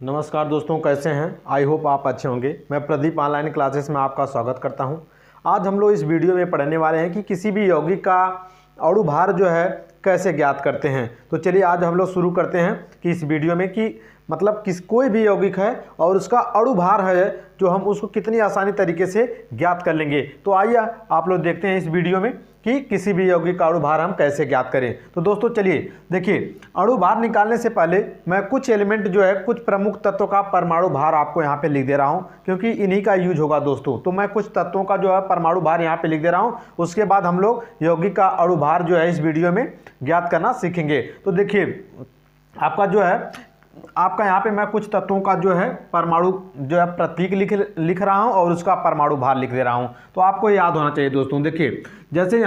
नमस्कार दोस्तों, कैसे हैं? आई होप आप अच्छे होंगे। मैं प्रदीप ऑनलाइन क्लासेस में आपका स्वागत करता हूं। आज हम लोग इस वीडियो में पढ़ने वाले हैं कि किसी भी यौगिक का अणुभार जो है कैसे ज्ञात करते हैं। तो चलिए आज हम लोग शुरू करते हैं कि इस वीडियो में कि मतलब कोई भी यौगिक है और उसका अणुभार है जो हम उसको कितनी आसानी तरीके से ज्ञात कर लेंगे। तो आइए आप लोग देखते हैं इस वीडियो में कि किसी भी यौगिक का अणुभार हम कैसे ज्ञात करें। तो दोस्तों चलिए देखिए, अणुभार निकालने से पहले मैं कुछ एलिमेंट जो है, कुछ प्रमुख तत्वों का परमाणु भार आपको यहाँ पे लिख दे रहा हूँ, क्योंकि इन्हीं का यूज होगा दोस्तों। तो मैं कुछ तत्वों का जो है परमाणु भार यहाँ पे लिख दे रहा हूँ, उसके बाद हम लोग यौगिक का अणुभार जो है इस वीडियो में ज्ञात करना सीखेंगे। तो देखिए आपका जो है यहाँ पे मैं कुछ तत्वों का जो है परमाणु जो है प्रतीक लिख रहा हूं और उसका परमाणु भार लिख दे रहा हूं। तो आपको याद होना चाहिए दोस्तों। देखिए जैसे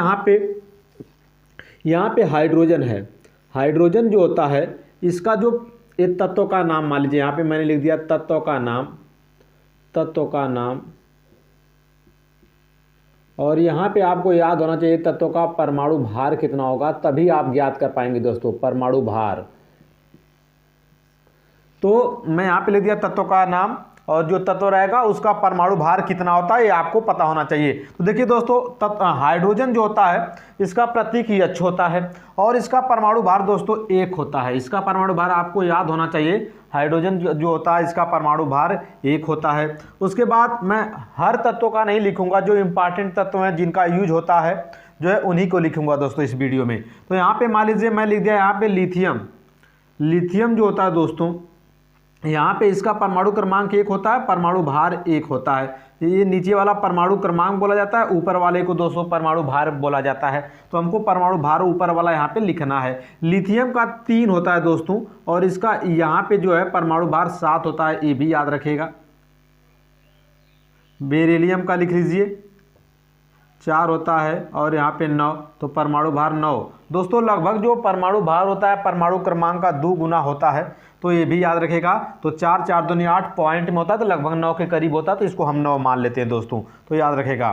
यहाँ पे हाइड्रोजन है। हाइड्रोजन जो होता है इसका जो एक तत्व का नाम मान लीजिए, यहाँ पे मैंने लिख दिया तत्व का नाम और यहाँ पे आपको याद होना चाहिए तत्व का परमाणु भार कितना होगा, तभी आप ज्ञात कर पाएंगे दोस्तों परमाणु भार। तो मैं यहाँ पे लिख दिया तत्व का नाम और जो तत्व रहेगा उसका परमाणु भार कितना होता है ये आपको पता होना चाहिए। तो देखिए दोस्तों, हाइड्रोजन जो होता है इसका प्रतीक H होता है और इसका परमाणु भार दोस्तों 1 होता है। इसका परमाणु भार आपको याद होना चाहिए। हाइड्रोजन जो होता है इसका परमाणु भार 1 होता है। उसके बाद मैं हर तत्व का नहीं लिखूंगा, जो इंपॉर्टेंट तत्व हैं जिनका यूज होता है जो है उन्हीं को लिखूंगा दोस्तों इस वीडियो में। तो यहाँ पे मान लीजिए मैं लिख दिया यहाँ पे लिथियम जो होता है दोस्तों, यहाँ पे इसका परमाणु क्रमांक 1 होता है, परमाणु भार 1 होता है। ये नीचे वाला परमाणु क्रमांक बोला जाता है, ऊपर वाले को दोस्तों परमाणु भार बोला जाता है। तो हमको परमाणु भार ऊपर वाला यहाँ पे लिखना है। लिथियम का 3 होता है दोस्तों और इसका यहाँ पे जो है परमाणु भार 7 होता है, ये भी याद रखिएगा। बेरिलियम का लिख लीजिए 4 होता है और यहाँ पे 9, तो परमाणु भार 9 दोस्तों। लगभग जो परमाणु भार होता है परमाणु क्रमांक का 2 गुना होता है, तो ये भी याद रखेगा। तो 4 4 दूनी 8 पॉइंट में होता है, तो लगभग 9 के करीब होता है, तो इसको हम 9 मान लेते हैं दोस्तों। तो याद रखेगा।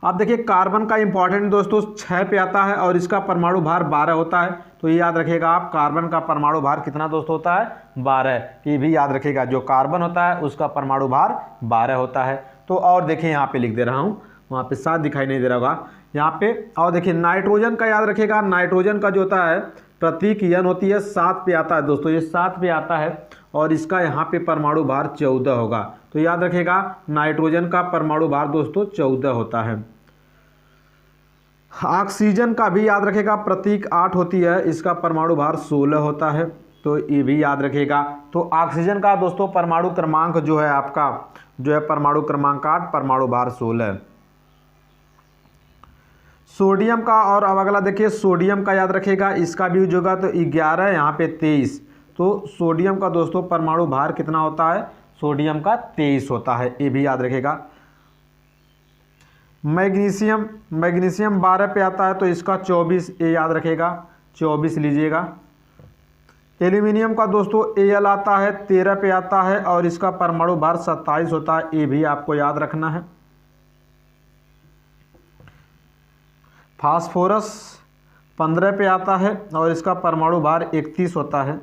अब देखिए कार्बन का इंपॉर्टेंट दोस्तों 6 पे आता है और इसका परमाणु भार 12 होता है। तो ये याद रखिएगा आप, कार्बन का परमाणु भार कितना दोस्तों होता है 12। ये भी याद रखिएगा, जो कार्बन होता है उसका परमाणु भार 12 होता है। तो और देखिए यहाँ पे लिख दे रहा हूँ, वहाँ पे 7 दिखाई नहीं दे रहा होगा यहाँ पे। और देखिए नाइट्रोजन का याद रखिएगा, नाइट्रोजन का जो होता है प्रतीक N होती है, 7 पे आता है दोस्तों, ये 7 पे आता है और इसका यहाँ पे परमाणु भार 14 होगा। तो याद रखिएगा नाइट्रोजन का परमाणु भार दोस्तों 14 होता है। ऑक्सीजन का भी याद रखेगा, प्रतीक 8 होती है, इसका परमाणु भार 16 होता है। तो ये भी याद रखिएगा। तो ऑक्सीजन का दोस्तों परमाणु क्रमांक जो है आपका जो है परमाणु क्रमांक 8, परमाणु भार 16। सोडियम का, और अब अगला देखिए सोडियम का याद रखिएगा, इसका भी यूज होगा। तो 11 यहाँ पे 23, तो सोडियम का दोस्तों परमाणु भार कितना होता है, सोडियम का 23 होता है, ये भी याद रखिएगा। मैग्नीशियम 12 पे आता है, तो इसका 24, ये याद रखेगा, 24 लीजिएगा। एल्यूमिनियम का दोस्तों Al आता है, 13 पे आता है और इसका परमाणु भार 27 होता है, ये भी आपको याद रखना है। फास्फोरस 15 पे आता है और इसका परमाणु भार 31 होता है,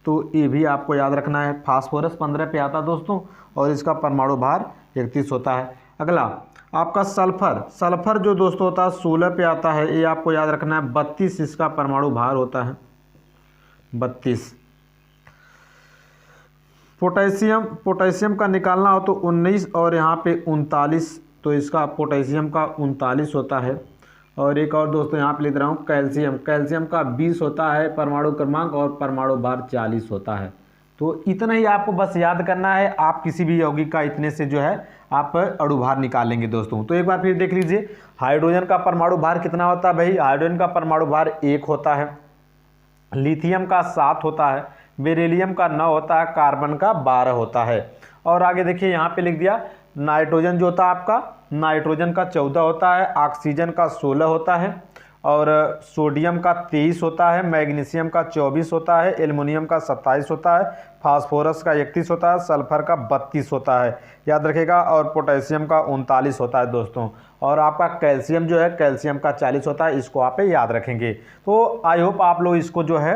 तो ये भी आपको याद रखना है। फास्फोरस 15 पे आता है दोस्तों और इसका परमाणु भार 31 होता है। अगला आपका सल्फर जो दोस्तों होता है 16 पे आता है, ये आपको याद रखना है, 32 इसका परमाणु भार होता है, 32। पोटेशियम का निकालना हो तो 19 और यहाँ पे 39, तो इसका पोटेशियम का 39 होता है। और एक और दोस्तों यहाँ पे लिख रहा हूँ कैल्शियम का 20 होता है परमाणु क्रमांक और परमाणु भार 40 होता है। तो इतना ही आपको बस याद करना है। आप किसी भी यौगिक का इतने से जो है आप अणुभार निकाल लेंगे दोस्तों। तो एक बार फिर देख लीजिए, हाइड्रोजन का परमाणु भार कितना होता है भाई, हाइड्रोजन का परमाणु भार 1 होता है, लिथियम का 7 होता है, बेरिलियम का 9 होता है, कार्बन का 12 होता है। और आगे देखिए यहाँ पे लिख दिया नाइट्रोजन जो होता है आपका, नाइट्रोजन का 14 होता है, ऑक्सीजन का 16 होता है और सोडियम का 23 होता है, मैग्नीशियम का 24 होता है, एल्युमिनियम का 27 होता है, फास्फोरस का 31 होता है, सल्फर का 32 होता है, याद रखेगा। और पोटेशियम का 39 होता है दोस्तों। और आपका कैल्शियम जो है कैल्शियम का 40 होता है, इसको आप याद रखेंगे। तो आई होप आप लोग इसको जो है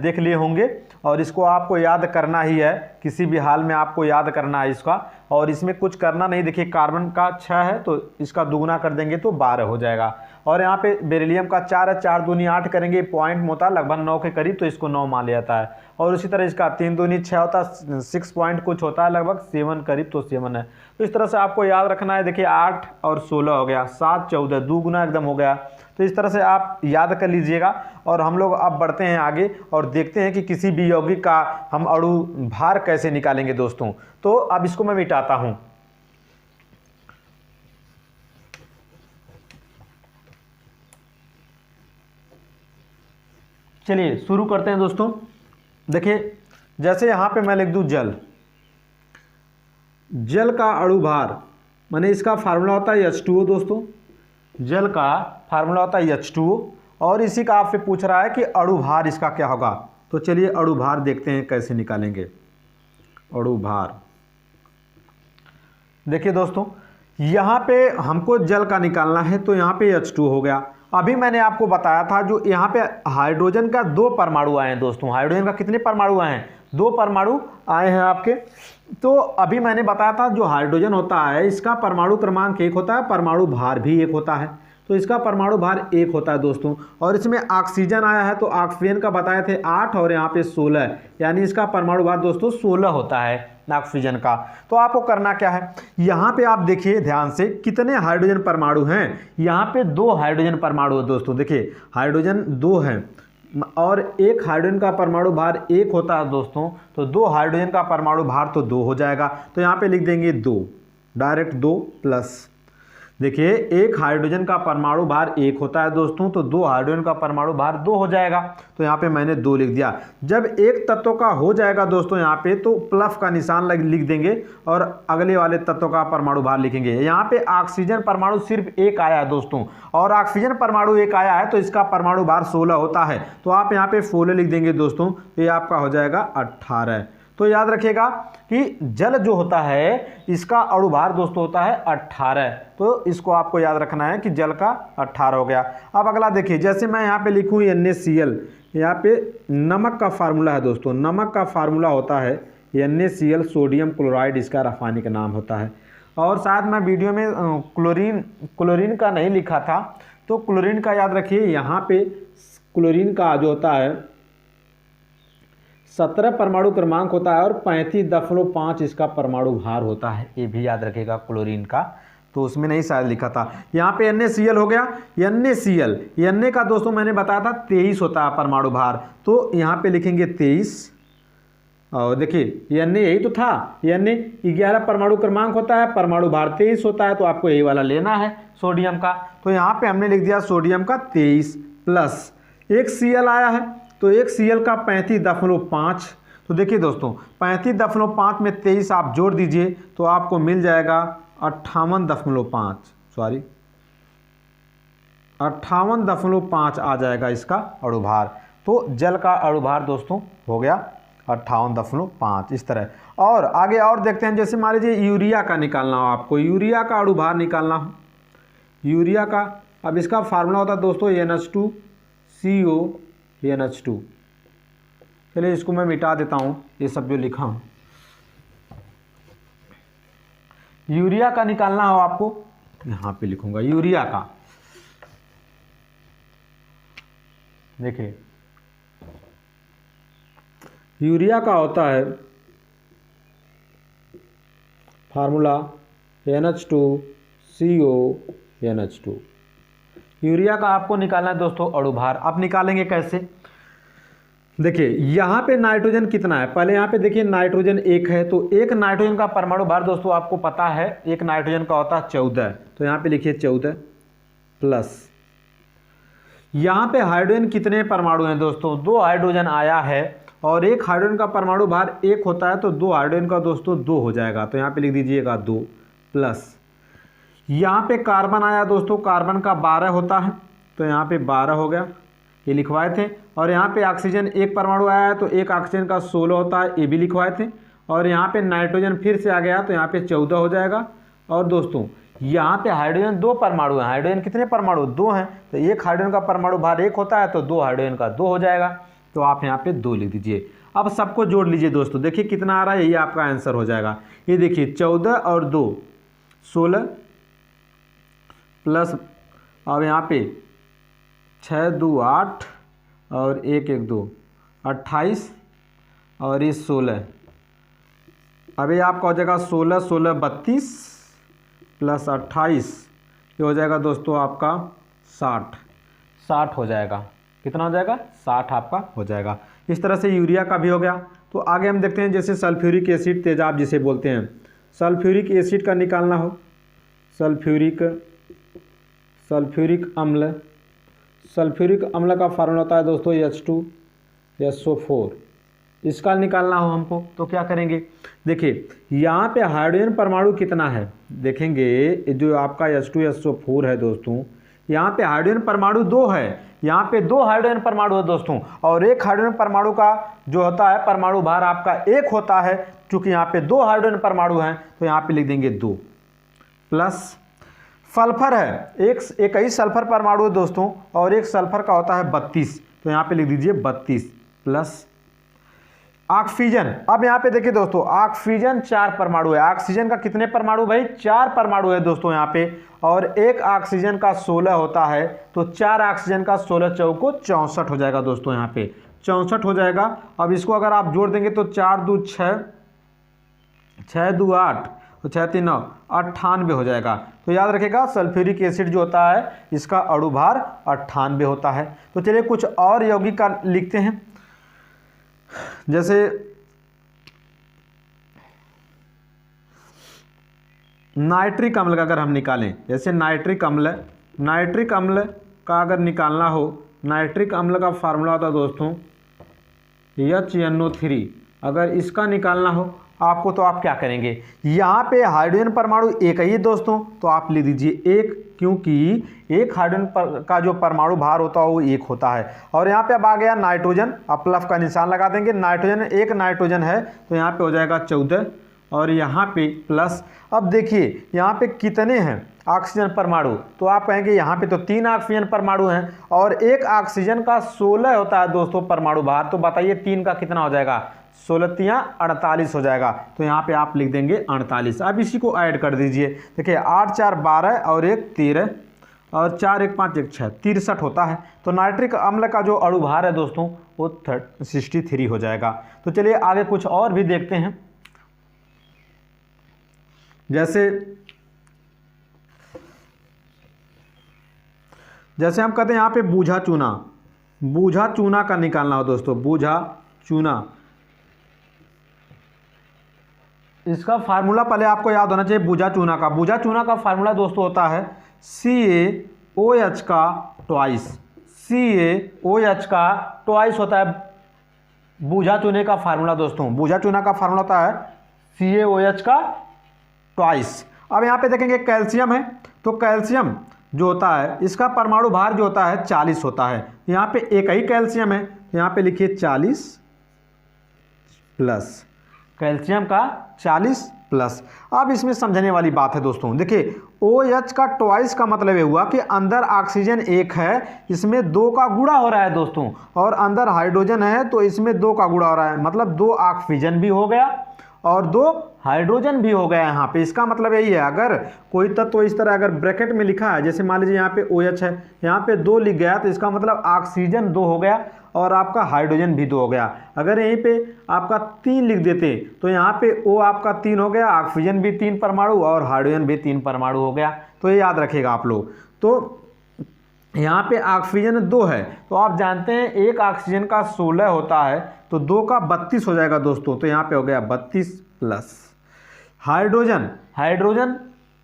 देख लिए होंगे। और इसको आपको याद करना ही है, किसी भी हाल में आपको याद करना है इसका। और इसमें कुछ करना नहीं, देखिए कार्बन का 6 है तो इसका दुगुना कर देंगे तो 12 हो जाएगा। और यहाँ पे बेरिलियम का 4 है, 4 दूनी 8 करेंगे, पॉइंट में होता है लगभग 9 के करीब, तो इसको 9 मान लिया जाता है। और उसी तरह इसका 3 दूनी 6 होता है, 6 पॉइंट कुछ होता है लगभग 7 करीब, तो 7 है। तो इस तरह से आपको याद रखना है। देखिए 8 और 16 हो गया, 7 14, दुगुना एकदम हो गया। तो इस तरह से आप याद कर लीजिएगा। और हम लोग अब बढ़ते हैं आगे और देखते हैं कि किसी भी यौगिक का हम अणु भार कैसे निकालेंगे दोस्तों। तो अब इसको मैं मिटाता हूं। चलिए शुरू करते हैं दोस्तों। देखिए जैसे यहां पे मैं लिख दूं जल, जल का अणु भार माने इसका फार्मूला होता है H2O दोस्तों। जल का फार्मूला होता है H2O और इसी का आपसे पूछ रहा है कि अणु भार इसका क्या होगा। तो चलिए अणु भार देखते हैं कैसे निकालेंगे। अणु भार देखिए दोस्तों, यहाँ पे हमको जल का निकालना है तो यहाँ पे H2 हो गया। अभी मैंने आपको बताया था जो यहाँ पे हाइड्रोजन का 2 परमाणु आए हैं दोस्तों। हाइड्रोजन का कितने परमाणु आए हैं? 2 परमाणु आए हैं आपके। तो अभी मैंने बताया था जो हाइड्रोजन होता है इसका परमाणु क्रमांक 1 होता है, परमाणु भार भी 1 होता है। तो इसका परमाणु भार 1 होता है दोस्तों। और इसमें ऑक्सीजन आया है तो ऑक्सीजन का बताए थे 8 और यहाँ पे 16, यानी इसका परमाणु भार दोस्तों 16 होता है ऑक्सीजन का। तो आपको करना क्या है, यहाँ पे आप देखिए ध्यान से कितने हाइड्रोजन परमाणु हैं। यहाँ पे 2 हाइड्रोजन परमाणु है दोस्तों। देखिए हाइड्रोजन 2 हैं और एक हाइड्रोजन का परमाणु भार 1 होता है दोस्तों। तो 2 हाइड्रोजन का परमाणु भार तो 2 हो जाएगा। तो यहाँ पे लिख देंगे 2, डायरेक्ट 2 प्लस, देखिए एक हाइड्रोजन का परमाणु भार 1 होता है दोस्तों, तो 2 हाइड्रोजन का परमाणु भार 2 हो जाएगा। तो यहाँ पे मैंने 2 लिख दिया। जब एक तत्व का हो जाएगा दोस्तों यहाँ पे तो प्लस का निशान लिख देंगे और अगले वाले तत्व का परमाणु भार लिखेंगे। यहाँ पे ऑक्सीजन परमाणु सिर्फ 1 आया है दोस्तों, और ऑक्सीजन परमाणु 1 आया है तो इसका परमाणु भार 16 होता है। तो आप यहाँ पे 16 लिख देंगे दोस्तों, ये आपका हो जाएगा 18। तो याद रखिएगा कि जल जो होता है इसका अणु भार दोस्तों होता है 18। तो इसको आपको याद रखना है कि जल का 18 हो गया। अब अगला देखिए, जैसे मैं यहाँ पे लिखूँ NaCl, यहाँ पे नमक का फार्मूला है दोस्तों। नमक का फार्मूला होता है NaCl, सोडियम क्लोराइड इसका रासायनिक नाम होता है। और शायद मैं वीडियो में क्लोरीन का नहीं लिखा था, तो क्लोरीन का याद रखिए। यहाँ पे क्लोरीन का जो होता है 17 परमाणु क्रमांक होता है और 35.5 इसका परमाणु भार होता है। ये भी याद रखिएगा क्लोरीन का, तो उसमें नहीं शायद लिखा था। यहाँ पे NaCl हो गया। NaCl Na का दोस्तों मैंने बताया था 23 होता है परमाणु भार, तो यहाँ पे लिखेंगे 23। और देखिए Na यही तो था, Na 11 परमाणु क्रमांक होता है, परमाणु भार 23 होता है, तो आपको यही वाला लेना है सोडियम का। तो यहाँ पे हमने लिख दिया सोडियम का 23 प्लस एक Cl आया है, तो एक Cl का 35.5। तो देखिए दोस्तों 35.5 में 23 आप जोड़ दीजिए तो आपको मिल जाएगा 58.5 आ जाएगा इसका अणु भार। तो जल का अणु भार दोस्तों हो गया 58.5 इस तरह। और आगे और देखते हैं, जैसे मान लीजिए यूरिया का निकालना हो आपको, यूरिया का अणु भार निकालना हो। यूरिया का अब इसका फार्मूला होता है दोस्तों NH2CO NH2। चलिए इसको मैं मिटा देता हूँ, ये सब जो लिखा हूँ। यूरिया का निकालना हो आपको, यहाँ पे लिखूंगा यूरिया का। देखिए यूरिया का होता है फार्मूला NH2CO NH2। यूरिया का आपको निकालना है दोस्तों अणु भार। आप निकालेंगे कैसे, देखिए यहाँ पे नाइट्रोजन कितना है, पहले यहाँ पे देखिए नाइट्रोजन 1 है, तो एक नाइट्रोजन का परमाणु भार दोस्तों आपको पता है एक नाइट्रोजन का होता है 14। तो यहाँ पे लिखिए 14 प्लस यहाँ पे हाइड्रोजन कितने परमाणु हैं दोस्तों, 2 हाइड्रोजन आया है और एक हाइड्रोजन का परमाणु भार 1 होता है, तो 2 हाइड्रोजन का दोस्तों 2 हो जाएगा। तो यहाँ पे लिख दीजिएगा 2 प्लस यहाँ पे कार्बन आया दोस्तों, कार्बन का 12 होता है, तो यहाँ पे 12 हो गया, ये लिखवाए थे। और यहाँ पे ऑक्सीजन 1 परमाणु आया है तो एक ऑक्सीजन का 16 होता है, ये भी लिखवाए थे। और यहाँ पे नाइट्रोजन फिर से आ गया तो यहाँ पे 14 हो जाएगा। और दोस्तों यहाँ पे हाइड्रोजन 2 परमाणु हैं, हाइड्रोजन कितने परमाणु 2 हैं, तो एक हाइड्रोजन का परमाणु भार 1 होता है तो 2 हाइड्रोजन का 2 हो जाएगा। तो आप यहाँ पे 2 लिख दीजिए। अब सबको जोड़ लीजिए दोस्तों, देखिए कितना आ रहा है, यही आपका आंसर हो जाएगा। ये देखिए 14 और 2 16 प्लस अब यहाँ पे 6 2 8 और 1 1 2 28 और ये 16। अब ये आपका हो जाएगा 16 16 32 प्लस 28, ये हो जाएगा दोस्तों आपका 60 हो जाएगा। कितना हो जाएगा? 60 आपका हो जाएगा। इस तरह से यूरिया का भी हो गया। तो आगे हम देखते हैं, जैसे सल्फ्यूरिक एसिड तेजाब जिसे बोलते हैं, सल्फ्यूरिक एसिड का निकालना हो, सल्फ्यूरिक अम्ल, सल्फ्यूरिक अम्ल का फार्मूला होता है दोस्तों H2SO4। इसका निकालना हो हमको तो क्या करेंगे? देखिए यहाँ पे हाइड्रोजन परमाणु कितना है, देखेंगे जो आपका H2SO4 है दोस्तों, यहाँ पे हाइड्रोजन परमाणु 2 है, यहाँ पे 2 हाइड्रोजन परमाणु है दोस्तों, और एक हाइड्रोजन परमाणु का जो होता है परमाणु भार आपका 1 होता है। क्योंकि यहाँ पे 2 हाइड्रोजन परमाणु हैं तो यहाँ पे लिख देंगे 2 प्लस सल्फर है, एक ही सल्फर परमाणु है दोस्तों, और एक सल्फर का होता है 32, तो यहाँ पे लिख दीजिए 32 प्लस ऑक्सीजन। अब यहाँ पे देखिए दोस्तों, ऑक्सीजन 4 परमाणु है। ऑक्सीजन का कितने परमाणु भाई? 4 परमाणु है दोस्तों यहाँ पे, और एक ऑक्सीजन का 16 होता है, तो 4 ऑक्सीजन का 16 चौको 64 हो जाएगा दोस्तों, यहाँ पे 64 हो जाएगा। अब इसको अगर आप जोड़ देंगे तो 4 2 6 6 2 8 तो 6 3 9 98 हो जाएगा। तो याद रखिएगा सल्फ्यूरिक एसिड जो होता है इसका अणुभार 98 होता है। तो चलिए कुछ और यौगिक का लिखते हैं, जैसे नाइट्रिक अम्ल का अगर हम निकालें, जैसे नाइट्रिक अम्ल का अगर निकालना हो, नाइट्रिक अम्ल का फार्मूला होता है दोस्तों HNO3। अगर इसका निकालना हो आपको तो आप क्या करेंगे? यहाँ पे हाइड्रोजन परमाणु एक ही है दोस्तों, तो आप ले दीजिए 1, क्योंकि एक हाइड्रोजन का जो परमाणु भार होता है वो 1 होता है। और यहाँ पे अब आ गया नाइट्रोजन, अब प्लस का निशान लगा देंगे, नाइट्रोजन एक नाइट्रोजन है तो यहाँ पे हो जाएगा 14 और यहाँ पे प्लस। अब देखिए यहाँ पे कितने हैं ऑक्सीजन परमाणु, तो आप कहेंगे यहाँ पे तो 3 ऑक्सीजन परमाणु हैं, और एक ऑक्सीजन का 16 होता है दोस्तों परमाणु भार। तो बताइए 3 का कितना हो जाएगा? 16 3 48 हो जाएगा। तो यहाँ पे आप लिख देंगे 48। अब इसी को ऐड कर दीजिए, देखिए 8 4 12 और 1 13 और 4 1 5 1 6 63 होता है। तो नाइट्रिक अम्ल का जो अणुभार है दोस्तों वो 63 हो जाएगा। तो चलिए आगे कुछ और भी देखते हैं, जैसे हम कहते हैं यहाँ पे बूझा चूना का निकालना हो दोस्तों, बूझा चूना, इसका फार्मूला पहले आपको याद होना चाहिए। बूझा चूना का फार्मूला दोस्तों होता है CaOH का ट्वाइस, CaOH का ट्वाइस होता है बूझा चूने का फार्मूला दोस्तों। बूझा चूना का फार्मूला होता है CaOH का ट्वाइस। अब यहाँ पे देखेंगे कैल्शियम है, तो कैल्शियम जो होता है इसका परमाणु भार जो होता है 40 होता है। यहाँ पे एक ही कैल्शियम है, यहाँ पे लिखिए 40 प्लस, कैल्शियम का 40 प्लस। अब इसमें समझने वाली बात है दोस्तों, देखिए OH का ट्वाइस का मतलब ये हुआ कि अंदर ऑक्सीजन 1 है, इसमें 2 का गुणा हो रहा है दोस्तों, और अंदर हाइड्रोजन है तो इसमें 2 का गुणा हो रहा है, मतलब 2 ऑक्सीजन भी हो गया और 2 हाइड्रोजन भी हो गया यहाँ पे। इसका मतलब यही है, अगर कोई तत्व इस तरह अगर ब्रैकेट में लिखा है, जैसे मान लीजिए यहाँ पे OH है, यहाँ पे 2 लिख गया, तो इसका मतलब ऑक्सीजन 2 हो गया और आपका हाइड्रोजन भी 2 हो गया। अगर यहीं पे आपका 3 लिख देते तो यहाँ पे O आपका 3 हो गया, ऑक्सीजन भी 3 परमाणु और हाइड्रोजन भी 3 परमाणु हो गया। तो ये याद रखिएगा आप लोग। तो यहाँ पे ऑक्सीजन 2 है, तो आप जानते हैं एक ऑक्सीजन का 16 होता है, तो 2 का 32 हो जाएगा दोस्तों। तो यहाँ पे हो गया 32 प्लस हाइड्रोजन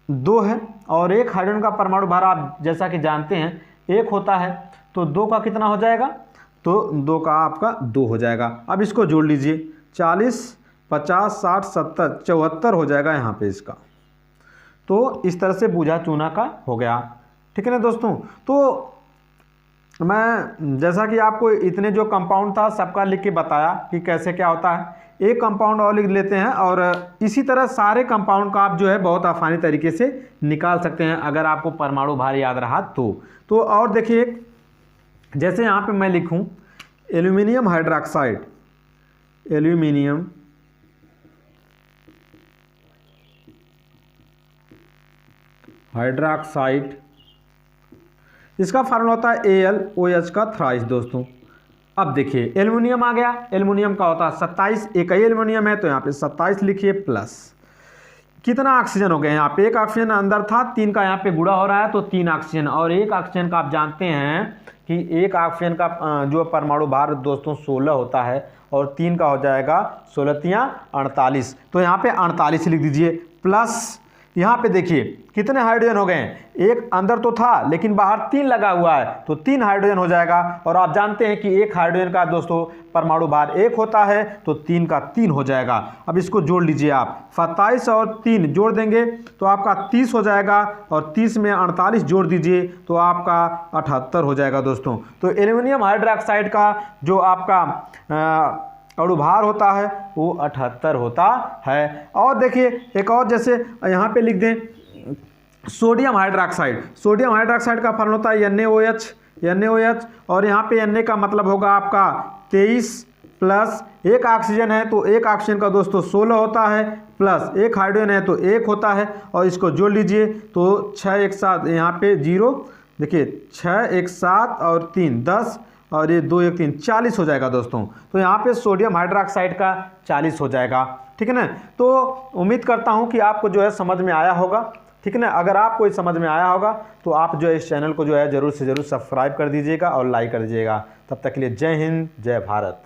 2 है, और एक हाइड्रोजन का परमाणु भार आप जैसा कि जानते हैं 1 होता है, तो 2 का कितना हो जाएगा? तो 2 का आपका 2 हो जाएगा। अब इसको जोड़ लीजिए, 40 50 60 70 74 हो जाएगा यहाँ पे इसका। तो इस तरह से बूझा चूना का हो गया, ठीक है ना दोस्तों। तो मैं जैसा कि आपको इतने जो कंपाउंड था सबका लिख के बताया कि कैसे क्या होता है। एक कंपाउंड और लिख लेते हैं, और इसी तरह सारे कंपाउंड का आप जो है बहुत आसानी तरीके से निकाल सकते हैं अगर आपको परमाणु भार याद रहा तो। और देखिए जैसे यहाँ पे मैं लिखूँ एल्यूमिनियम हाइड्रोक्साइड, एल्यूमिनियम हाइड्रोक्साइड, इसका फार्मूला होता है AlOH का थ्राइस दोस्तों। अब देखिए एल्युमिनियम आ गया, एल्युमिनियम का होता है 27, एक ही एल्युमिनियम है तो यहाँ पे 27 लिखिए प्लस, कितना ऑक्सीजन हो गया यहाँ पे, एक ऑक्सीजन अंदर था, 3 का यहाँ पे गुणा हो रहा है तो 3 ऑक्सीजन, और एक ऑक्सीजन का आप जानते हैं कि एक ऑक्सीजन का जो परमाणु भार दोस्तों 16 होता है, और 3 का हो जाएगा 16 तियां 48, तो यहाँ पे 48 लिख दीजिए प्लस, यहाँ पे देखिए कितने हाइड्रोजन हो गए हैं, एक अंदर तो था लेकिन बाहर 3 लगा हुआ है तो 3 हाइड्रोजन हो जाएगा, और आप जानते हैं कि एक हाइड्रोजन का दोस्तों परमाणु भार 1 होता है तो 3 का 3 हो जाएगा। अब इसको जोड़ लीजिए आप, 27 और 3 जोड़ देंगे तो आपका 30 हो जाएगा, और 30 में 48 जोड़ दीजिए तो आपका 78 हो जाएगा दोस्तों। तो एल्युमिनियम हाइड्रोक्साइड का जो आपका अणुभार होता है वो 78 होता है। और देखिए एक और, जैसे यहाँ पे लिख दें सोडियम हाइड्रोक्साइड, सोडियम हाइड्रोक्साइड का फॉर्मूला होता है NaOH, और यहाँ पे Na का मतलब होगा आपका 23 प्लस, एक ऑक्सीजन है तो एक ऑक्सीजन का दोस्तों 16 होता है, प्लस एक हाइड्रोजन है तो 1 होता है, और इसको जोड़ लीजिए तो 6 1 7, यहाँ पे 0, देखिए 6 1 7 और 3 10, और ये 2 1 3 40 हो जाएगा दोस्तों। तो यहाँ पे सोडियम हाइड्रोक्साइड का 40 हो जाएगा, ठीक है ना। तो उम्मीद करता हूँ कि आपको जो है समझ में आया होगा, ठीक है ना। अगर आपको समझ में आया होगा तो आप जो है इस चैनल को जो है ज़रूर से ज़रूर सब्सक्राइब कर दीजिएगा और लाइक कर दीजिएगा। तब तक के लिए जय हिंद, जय भारत।